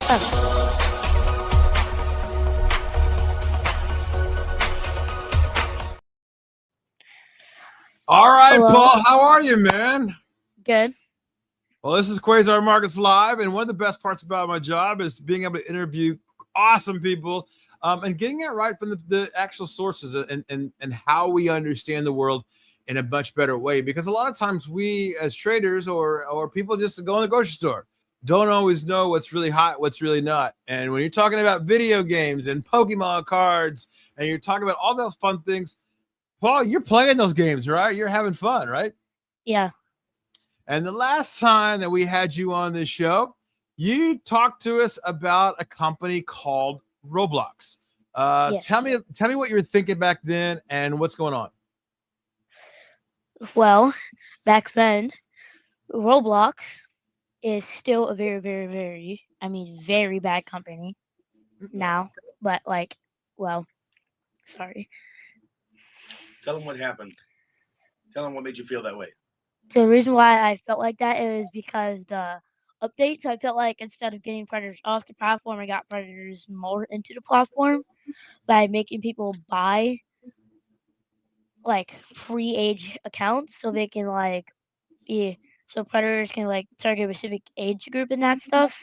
Oh, All right, hello. Paul, how are you, man? Good. Well, this is Quasar Markets Live, and one of the best parts about my job is being able to interview awesome people and getting it right from the actual sources and how we understand the world in a much better way. Because a lot of times we, as traders or people just go in the grocery store, don't always know what's really hot, what's really not. And when you're talking about video games and Pokemon cards, and you're talking about all those fun things, Paul, you're playing those games, right? You're having fun, right? Yeah. And the last time that we had you on this show, you talked to us about a company called Roblox. Tell Yes. me what you were thinking back then and what's going on. Well, back then, Roblox is still a very, very, very, very bad company now. But well, sorry. Tell them what happened. Tell them what made you feel that way. So the reason why I felt like that is because the updates. I felt like instead of getting predators off the platform, I got predators more into the platform by making people buy free age accounts so they can be so predators can target a specific age group and that stuff.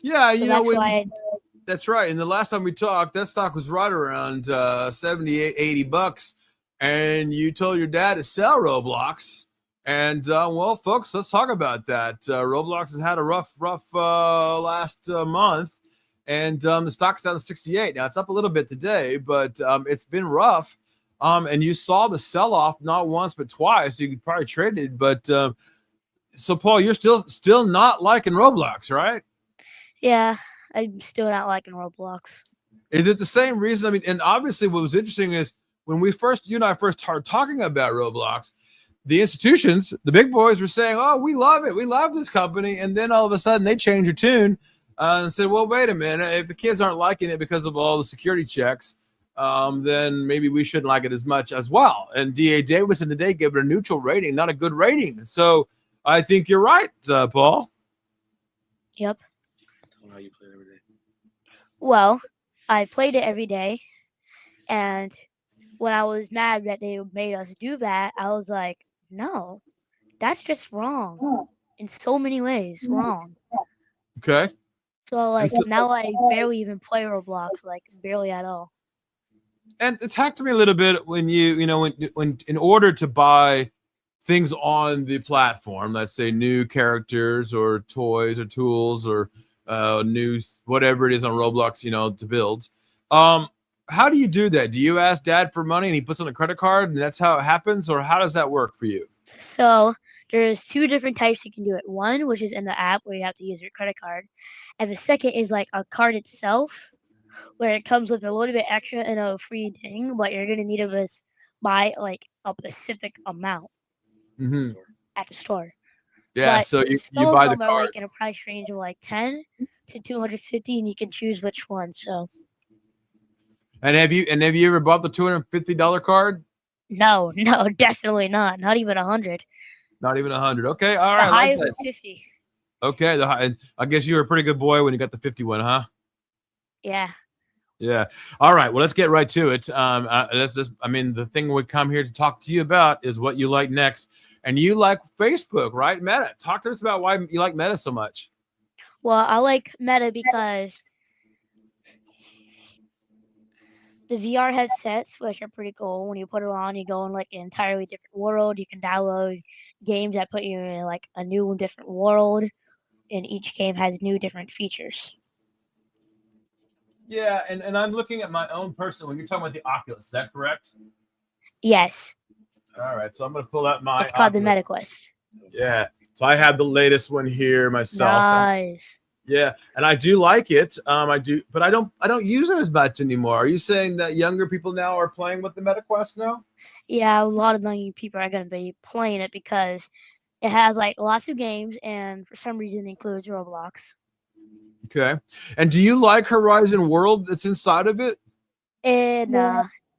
Yeah, So that's why that's right. And the last time we talked, that stock was right around 78, 80 bucks. And you told your dad to sell Roblox. And well, folks, let's talk about that. Roblox has had a rough last month, and the stock's down to 68. Now it's up a little bit today, but it's been rough. And you saw the sell-off not once but twice. You could probably trade it, but so Paul, you're still not liking Roblox, right? yeah, I'm still not liking Roblox. Is it the same reason? I mean, and obviously, what was interesting is when you and I first started talking about Roblox, the institutions, the big boys were saying, "Oh, we love it. We love this company." And then all of a sudden they changed their tune and said, "Well, wait a minute. If the kids aren't liking it because of all the security checks, then maybe we shouldn't like it as much as well." And DA Davis in the day gave it a neutral rating, not a good rating. So I think you're right, Paul. Yep. Tell them how you play it every day. Well, I played it every day, and when I was mad that they made us do that, I was like, no, that's just wrong in so many ways. Wrong. Okay. So And so, now I barely even play Roblox, barely at all. and talk to me a little bit when when in order to buy things on the platform, let's say new characters or toys or tools or new whatever it is on Roblox, to build. How do you do that? Do you ask dad for money and he puts on a credit card and that's how it happens, or how does that work for you? So there's two different types you can do it. One, which is in the app where you have to use your credit card, and the second is like a card itself, where it comes with a little bit extra and a free thing, but you're gonna need to buy a specific amount Mm-hmm. at the store. Yeah, But so you some of buy the them are in cards. a price range of 10 to 250, and you can choose which one. So And have you ever bought the $250 card? no, no, definitely not. Not even 100. Not even 100. Okay, all The right, I like highest that. was 50. Okay, and I guess you were a pretty good boy when you got the 51, huh? Yeah. Yeah. All right. Well, let's get right to it. I mean, the thing we come here to talk to you about is what you like next, and you like Facebook, right? Meta. Talk to us about why you like Meta so much. Well, I like Meta because the VR headsets, which are pretty cool. When you put it on, you go in an entirely different world. You can download games that put you in a new, different world, and each game has new, different features. Yeah, and I'm looking at my own person when you're talking about the Oculus. Is that correct? Yes, All right. So I'm going to pull out my it's called the Oculus. MetaQuest. Yeah. So I have the latest one here myself. Nice. Yeah, and I do like it. I do, but I don't use it as much anymore. Are you saying that younger people now are playing with the MetaQuest now? Yeah, a lot of young people are going to be playing it because it has lots of games, and for some reason it includes Roblox. Okay. And do you like Horizon World that's inside of it? And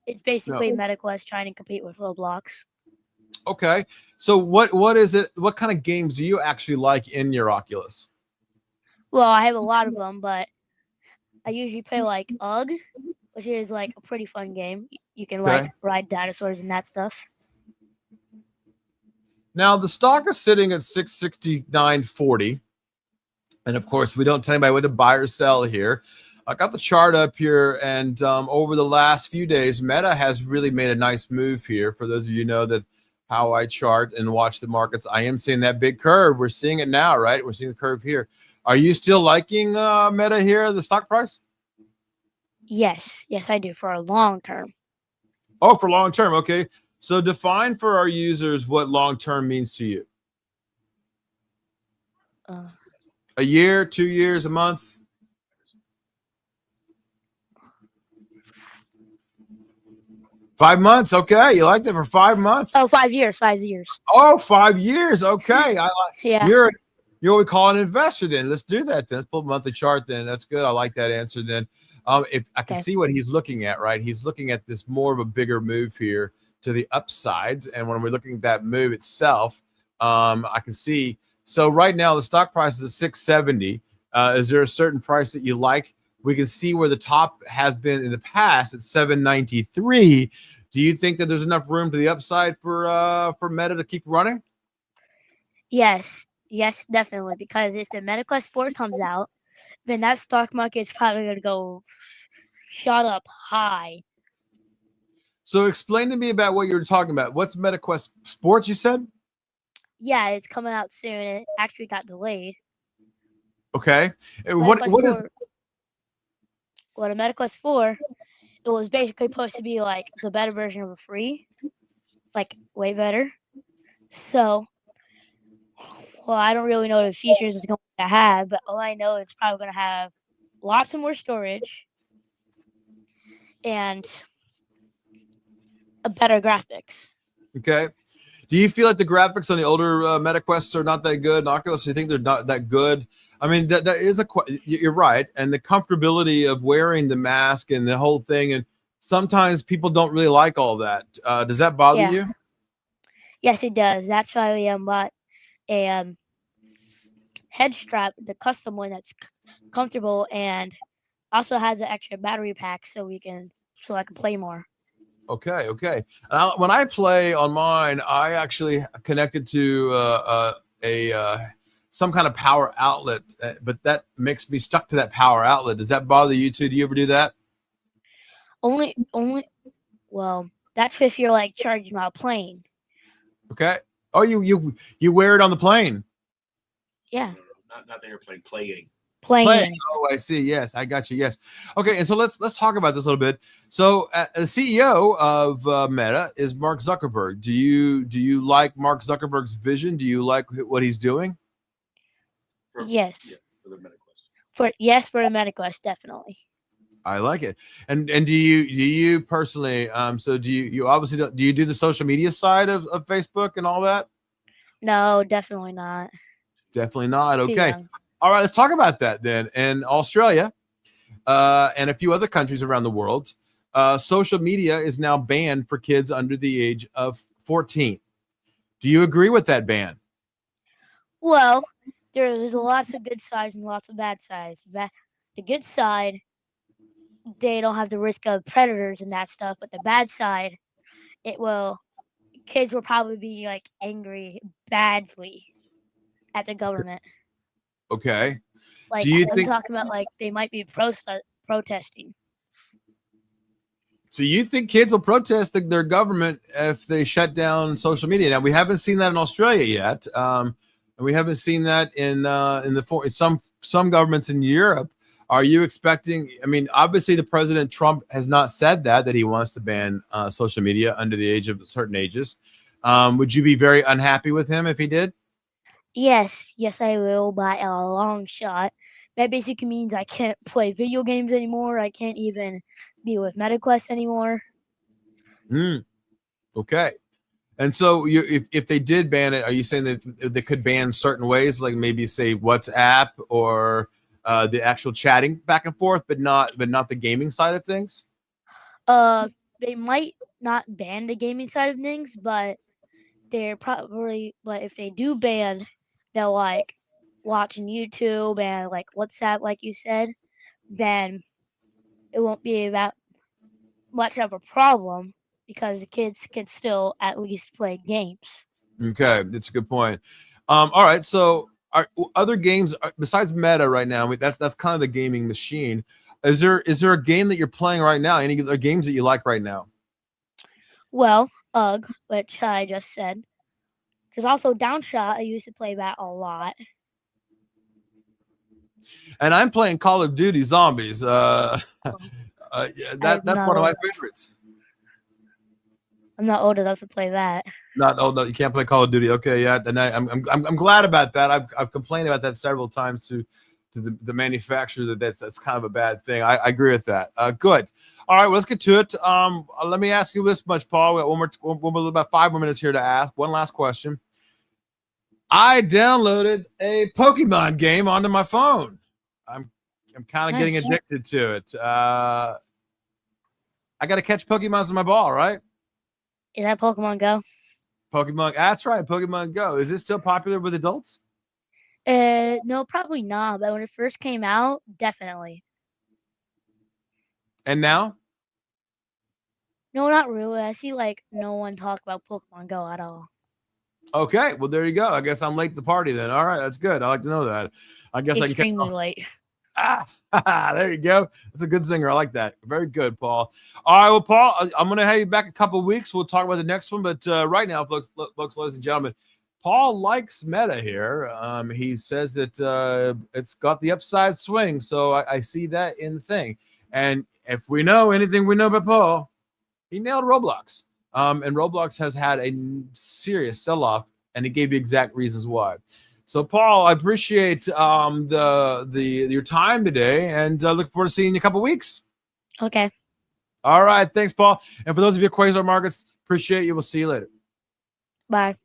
it's basically No. MetaQuest trying to compete with Roblox. Okay. So what is it? What kind of games do you actually like in your Oculus? Well, I have a lot of them, but I usually play like UG, which is like a pretty fun game. You can like Okay. ride dinosaurs and that stuff. Now the stock is sitting at 669.40. And of course, we don't tell anybody what to buy or sell here. I got the chart up here, and over the last few days, Meta has really made a nice move here. For those of you who know that how I chart and watch the markets, I am seeing that big curve. We're seeing it now, right? We're seeing the curve here. Are you still liking Meta here, the stock price? Yes, yes, I do for a long term. Oh, for long term. Okay. So define for our users what long term means to you. Uh, A year, 2 years, a month? 5 months. Okay. You liked it for 5 months. oh, 5 years, 5 years. Oh, 5 years. Okay. Yeah. You're what we call an investor then. Let's do that then. Let's pull a monthly chart then. That's good. I like that answer then. If I can Okay. see what he's looking at, right? He's looking at this more of a bigger move here to the upside. And when we're looking at that move itself, I can see. So right now the stock price is at 670. Is there a certain price that you like? We can see where the top has been in the past at 793. Do you think that there's enough room to the upside for Meta to keep running? Yes, yes, definitely. Because if the MetaQuest 4 comes out, then that stock market's probably going to go shot up high. So explain to me about what you were talking about. What's MetaQuest Sports? You said. Yeah, it's coming out soon. It actually got delayed. Okay. And MetaQuest what is 4, well, the MetaQuest 4, it was basically supposed to be like the better version of a free, like way better. So, well, I don't really know the features it's going to have, but all I know it's probably going to have lots of more storage and a better graphics. okay? Do you feel like the graphics on the older MetaQuests are not that good? Oculus, you think they're not that good? I mean, that is you're right, and the comfortability of wearing the mask and the whole thing, and sometimes people don't really like all that. Does that bother Yeah, you? yes, it does. That's why we bought a head strap, the custom one that's comfortable and also has an extra battery pack so I can play more. Okay, okay. When I play on mine, I actually connected to some kind of power outlet, but that makes me stuck to that power outlet. Does that bother you too? Do you ever do that? Only well, that's if you're like charging while playing. Okay. Oh, you wear it on the plane. Yeah, Not the airplane, playing. Playing. playing. Oh, I see. Yes, I got you. Yes. Okay, and so let's talk about this a little bit. So, the CEO of Meta is Mark Zuckerberg. Do you like Mark Zuckerberg's vision? Do you like what he's doing? Yes, For the MetaQuest. for the MetaQuest, definitely. I like it. And do you personally so do you obviously do you do the social media side of Facebook and all that? No, definitely not. Definitely not. Too Okay. young. All right, let's talk about that then. In Australia, and a few other countries around the world, social media is now banned for kids under the age of 14. Do you agree with that ban? Well, there's lots of good sides and lots of bad sides. The good side, they don't have the risk of predators and that stuff, but the bad side, it will kids will probably be like angry badly at the government. Okay. Do Like you I'm think talking about like they might be protesting. so? You think kids will protest their government if they shut down social media? Now we haven't seen that in Australia yet, and we haven't seen that in some governments in Europe. Are you expecting? I mean, obviously, the President Trump has not said that he wants to ban social media under the age of certain ages. Would you be very unhappy with him if he did? Yes, yes, I will by a long shot. That basically means I can't play video games anymore. I can't even be with MetaQuest anymore. Mm, okay. And so, if they did ban it, are you saying that they could ban certain ways, like maybe say WhatsApp or the actual chatting back and forth, but not the gaming side of things? Uh, they might not ban the gaming side of things, but they're probably, but if they do ban, they'll like watching YouTube and like WhatsApp, like you said, then it won't be that much of a problem because the kids can still at least play games. Okay, that's a good point. All right, so are other games besides Meta right now? That's kind of the gaming machine. Is there a game that you're playing right now? Any other games that you like right now? Well, UG, which I just said. There's also Downshot. I used to play that a lot. And I'm playing Call of Duty Zombies. Um, Yeah, I'm that's not one of old my enough. favorites. I'm not old enough to play that. Not oh no, you can't play Call of Duty. Okay, yeah, and I'm glad about that. I've complained about that several times to the manufacturer that's kind of a bad thing. I agree with that. Good. All right, well, let's get to it. Let me ask you this much, Paul. We got about 5 more minutes here to ask. One last question. I downloaded a Pokemon game onto my phone. I'm kind of getting Nice. addicted to it. I got to catch Pokemons in my ball, right? Is that Pokemon Go? Pokemon. That's right. Pokemon Go. Is it still popular with adults? No, probably not. But when it first came out, definitely. And now? No, not really. I see like no one talk about Pokemon Go at all. Okay. Well, there you go. I guess I'm late to the party then. All right. That's good. I like to know that. I guess I can catch. Extremely late. There you go. That's a good singer. I like that. Very good, Paul. All right. Well, Paul, I'm going to have you back a couple of weeks. We'll talk about the next one. But right now, folks, ladies and gentlemen, Paul likes Meta here. He says that it's got the upside swing. So I see that in the thing. And if we know anything we know about Paul, he nailed Roblox. And Roblox has had a serious sell-off, and he gave you exact reasons why. So, Paul, I appreciate your time today, and look forward to seeing you in a couple weeks. Okay. All right. Thanks, Paul. And for those of you Quasar Markets, appreciate you. We'll see you later. Bye.